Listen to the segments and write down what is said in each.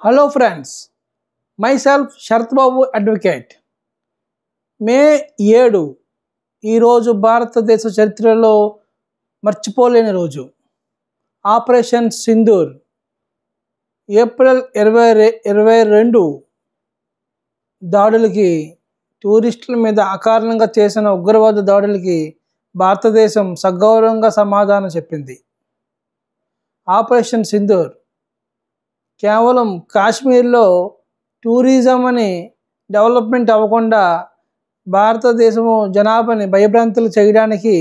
Hello friends, myself Sarath బాబు advocate. మే 7 ఈరోజు భారతదేశ చరిత్రలో మర్చిపోలేని రోజు. ఆపరేషన్ సింధూర్ ఏప్రిల్ 22 దాడులకి, టూరిస్టుల మీద అకారణంగా చేసిన ఉగ్రవాద దాడులకి భారతదేశం సగౌరవంగా సమాధానం చెప్పింది. ఆపరేషన్ సింధూర్ కేవలం కాశ్మీర్లో టూరిజం అని డెవలప్మెంట్ అవ్వకుండా భారతదేశము జనాభాని భయభ్రాంతులు చేయడానికి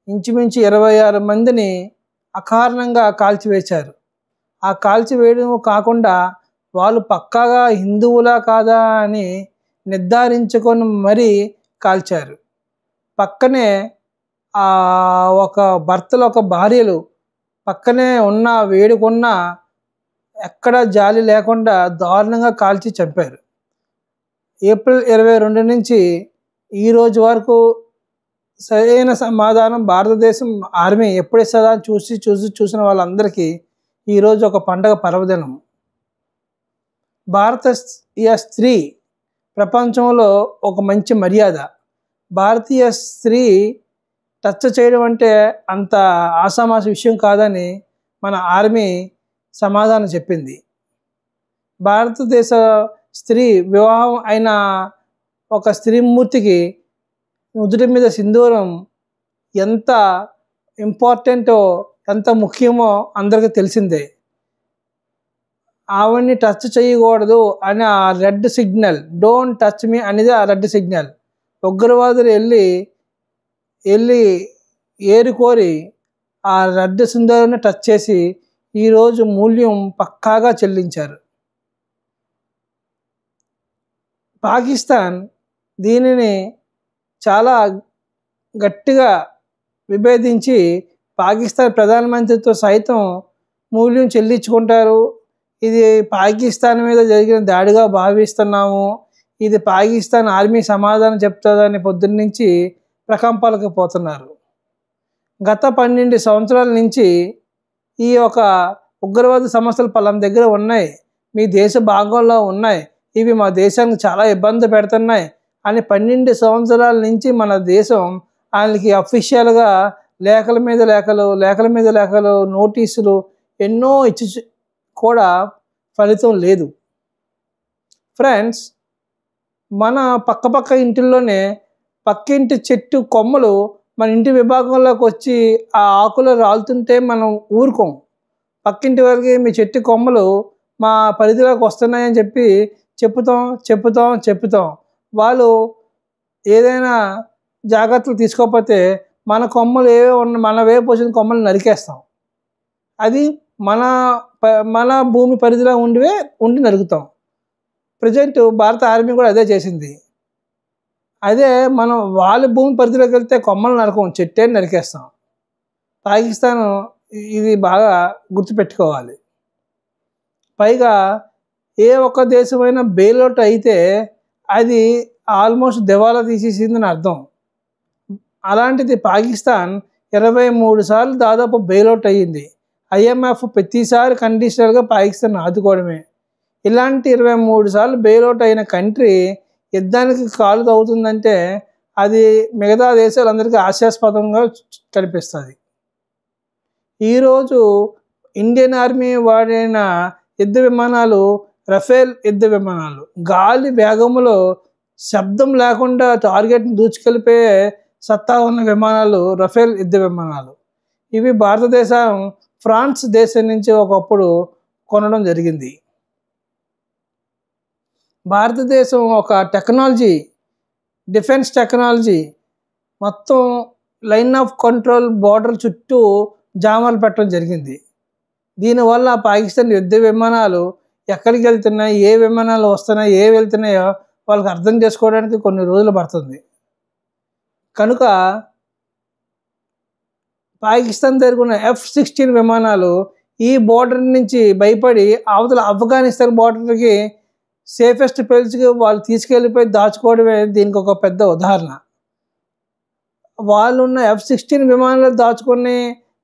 ఇంచుమించు 26 మందిని అకారణంగా కాల్చివేశారు. ఆ కాల్చివేయడం కాకుండా వాళ్ళు పక్కాగా హిందువులా కాదా అని నిర్ధారించుకొని మరీ కాల్చారు. పక్కనే ఒక భర్తలు ఒక భార్యలు పక్కనే ఉన్న వేడుకున్న ఎక్కడ జాలి లేకుండా దారుణంగా కాల్చి చంపారు. ఏప్రిల్ 22 నుంచి ఈరోజు వరకు సరైన సమాధానం భారతదేశం ఆర్మీ ఎప్పుడు ఇస్తుందా చూసిన వాళ్ళందరికీ ఈరోజు ఒక పండగ పర్వదినం. భారతీయ స్త్రీ ప్రపంచంలో ఒక మంచి మర్యాద. భారతీయ స్త్రీ టచ్ చేయడం అంటే అంత ఆషామాషి విషయం కాదని మన ఆర్మీ సమాధానం చెప్పింది. భారతదేశ స్త్రీ వివాహం అయిన ఒక స్త్రీమూర్తికి నుదుటి మీద సింధూరం ఎంత ఇంపార్టెంటో, ఎంత ముఖ్యమో అందరికీ తెలిసిందే. ఆవిడ్ని టచ్ చేయకూడదు అని ఆ red signal, don't touch me అనేది ఆ రెడ్ సిగ్నల్. ఉగ్రవాదులు వెళ్ళి ఏరుకోరి ఆ రెడ్ సింధూరాన్ని టచ్ చేసి ఈరోజు మూల్యం పక్కాగా చెల్లించారు. పాకిస్తాన్ దీనిని చాలా గట్టిగా విభేదించి పాకిస్తాన్ ప్రధానమంత్రితో సైతం మూల్యం చెల్లించుకుంటారు. ఇది పాకిస్తాన్ మీద జరిగిన దాడిగా భావిస్తున్నాము, ఇది పాకిస్తాన్ ఆర్మీ సమాధానం చెప్తుందని పొద్దున్నుంచి ప్రకంపనలకు పోతున్నారు. గత 12 సంవత్సరాల నుంచి ఈ యొక్క ఉగ్రవాద సమస్యలు పలానా దగ్గర ఉన్నాయి, మీ దేశ భాగంలో ఉన్నాయి, ఇవి మా దేశానికి చాలా ఇబ్బంది పెడుతున్నాయి అని 12 సంవత్సరాల నుంచి మన దేశం వాళ్ళకి అఫీషియల్గా లేఖల మీద లేఖలు నోటీసులు ఎన్నో ఇచ్చి కూడా ఫలితం లేదు. ఫ్రెండ్స్, మన పక్క ఇంటిల్లోనే పక్కింటి చెట్టు కొమ్మలు మన ఇంటి విభాగంలోకి వచ్చి ఆ ఆకులు రాలుతుంటే మనం ఊరుకోం. పక్కింటి వాళ్ళకి మీ చెట్టు కొమ్మలు మా పరిధిలోకి వస్తున్నాయని చెప్పి చెప్పుతాం. వాళ్ళు ఏదైనా జాగ్రత్తలు తీసుకోకపోతే మన కొమ్మలు మన వైపు వచ్చిన కొమ్మలు నరికేస్తాం. అది మన భూమి పరిధిలో ఉండి నరుకుతాం. ప్రజెంట్ భారత ఆర్మీ కూడా అదే చేసింది. అదే మనం వాళ్ళ భూమి పరిధిలోకి వెళ్తే కొమ్మలు నరకం, చెట్టే నరికేస్తాం. పాకిస్తాన్ ఇది బాగా గుర్తుపెట్టుకోవాలి. పైగా ఏ ఒక్క దేశమైనా బెయిల్అవుట్ అయితే అది ఆల్మోస్ట్ దివాలా తీసేసిందని అర్థం. అలాంటిది పాకిస్తాన్ 23 సార్లు దాదాపు బెయిల్అవుట్ అయ్యింది. IMF ప్రతిసారి కండిషనల్గా పాకిస్తాన్ ఆదుకోవడమే. ఇలాంటి 23 సార్లు బెయిల్అవుట్ అయిన కంట్రీ యుద్ధానికి కాలు తవ్వుతుందంటే అది మిగతా దేశాలందరికీ హాస్యాస్పదంగా కనిపిస్తుంది. ఈరోజు ఇండియన్ ఆర్మీ వాడిన యుద్ధ విమానాలు రఫేల్ యుద్ధ విమానాలు. గాలి వేగంలో శబ్దం లేకుండా టార్గెట్ని దూచుకెళ్ళిపోయే సత్తా ఉన్న విమానాలు రఫేల్ యుద్ధ విమానాలు. ఇవి భారతదేశం ఫ్రాన్స్ దేశం నుంచి ఒకప్పుడు కొనడం జరిగింది. భారతదేశం ఒక టెక్నాలజీ, డిఫెన్స్ టెక్నాలజీ మొత్తం లైన్ ఆఫ్ కంట్రోల్ బోర్డర్ చుట్టూ జామాలు పెట్టడం జరిగింది. దీనివల్ల పాకిస్తాన్ యుద్ధ విమానాలు ఎక్కడికి వెళ్తున్నాయి, ఏ విమానాలు వస్తున్నాయి, ఏ వెళ్తున్నాయో వాళ్ళకి అర్థం చేసుకోవడానికి కొన్ని రోజులు పడుతుంది. కనుక పాకిస్తాన్ దగ్గర ఉన్న F-16 విమానాలు ఈ బోర్డర్ నుంచి భయపడి అవతల ఆఫ్ఘనిస్తాన్ బోర్డర్కి సేఫెస్ట్ ప్లేస్కి వాళ్ళు తీసుకెళ్ళిపోయి దాచుకోవడమే దీనికి ఒక పెద్ద ఉదాహరణ. వాళ్ళు ఉన్న F-16 విమానాలు దాచుకొని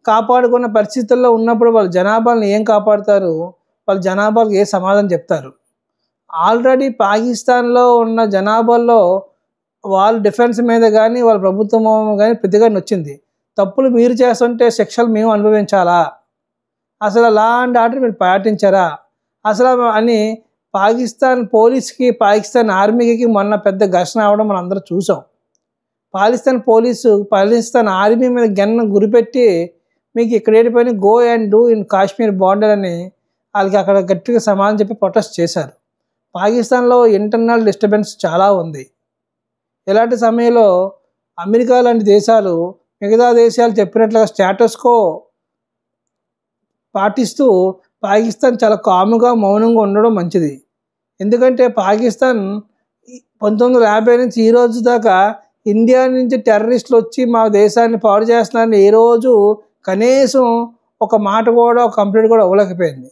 కాపాడుకున్న పరిస్థితుల్లో ఉన్నప్పుడు వాళ్ళ జనాభాలను ఏం కాపాడుతారు? వాళ్ళ జనాభాకు ఏ సమాధానం చెప్తారు? ఆల్రెడీ పాకిస్తాన్లో ఉన్న జనాభాలో వాళ్ళ డిఫెన్స్ మీద కానీ వాళ్ళ ప్రభుత్వం కానీ పెద్దగా నొచ్చింది. తప్పులు మీరు చేస్తుంటే శిక్షలు మేము అనుభవించాలా? అసలు లా అండ్ ఆర్డర్ మీరు పాటించారా అసలు అని పాకిస్తాన్ పోలీస్కి పాకిస్తాన్ ఆర్మీకి మొన్న పెద్ద ఘర్షణ అవడం మనం అందరూ చూసాం. పాకిస్తాన్ ఆర్మీ మీద గన్ను గురిపెట్టి మీకు ఇక్కడ ఏడి పని go and do in Kashmir border అని వాళ్ళకి అక్కడ గట్టిగా సమాధానం చెప్పి ప్రొటెస్ట్ చేశారు. పాకిస్తాన్లో ఇంటర్నల్ డిస్టర్బెన్స్ చాలా ఉంది. ఇలాంటి సమయంలో అమెరికా లాంటి దేశాలు మిగతా దేశాలు చెప్పినట్లుగా స్టేటస్ కో పాటిస్తూ పాకిస్తాన్ చాలా కాముగా మౌనంగా ఉండడం మంచిది. ఎందుకంటే పాకిస్తాన్ 1950 నుంచి ఈ రోజు దాకా ఇండియా నుంచి టెర్రరిస్టులు వచ్చి మా దేశాన్ని పాడు చేస్తున్నారని ఏ రోజు కనీసం ఒక మాట కూడా ఒక కంప్లైంట్ కూడా ఇవ్వలేకపోయింది.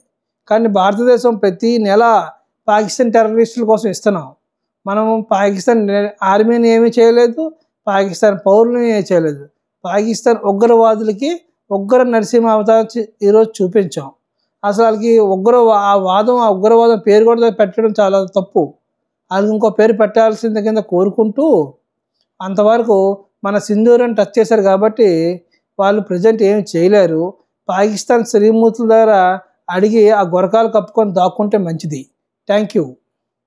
కానీ భారతదేశం ప్రతి నెల పాకిస్తాన్ టెర్రరిస్టుల కోసం ఇస్తున్నాం. మనం పాకిస్తాన్ ఆర్మీని ఏమీ చేయలేదు, పాకిస్తాన్ పౌరులని ఏమీ చేయలేదు. పాకిస్తాన్ ఉగ్రవాదులకి ఉగ్ర నరసింహ అవతారం ఈరోజు చూపించాం. అసలు వాళ్ళకి ఆ ఉగ్రవాదం పేరు కూడా పెట్టడం చాలా తప్పు. వాళ్ళకి ఇంకో పేరు పెట్టాల్సింది కింద కోరుకుంటూ అంతవరకు మన సింధూరాన్ని టచ్ చేశారు కాబట్టి వాళ్ళు ప్రజెంట్ ఏమి చేయలేరు. పాకిస్తాన్ శ్రీమూర్తుల ద్వారా అడిగి ఆ గొరకాలు కప్పుకొని దాక్కుంటే మంచిది. Thank you.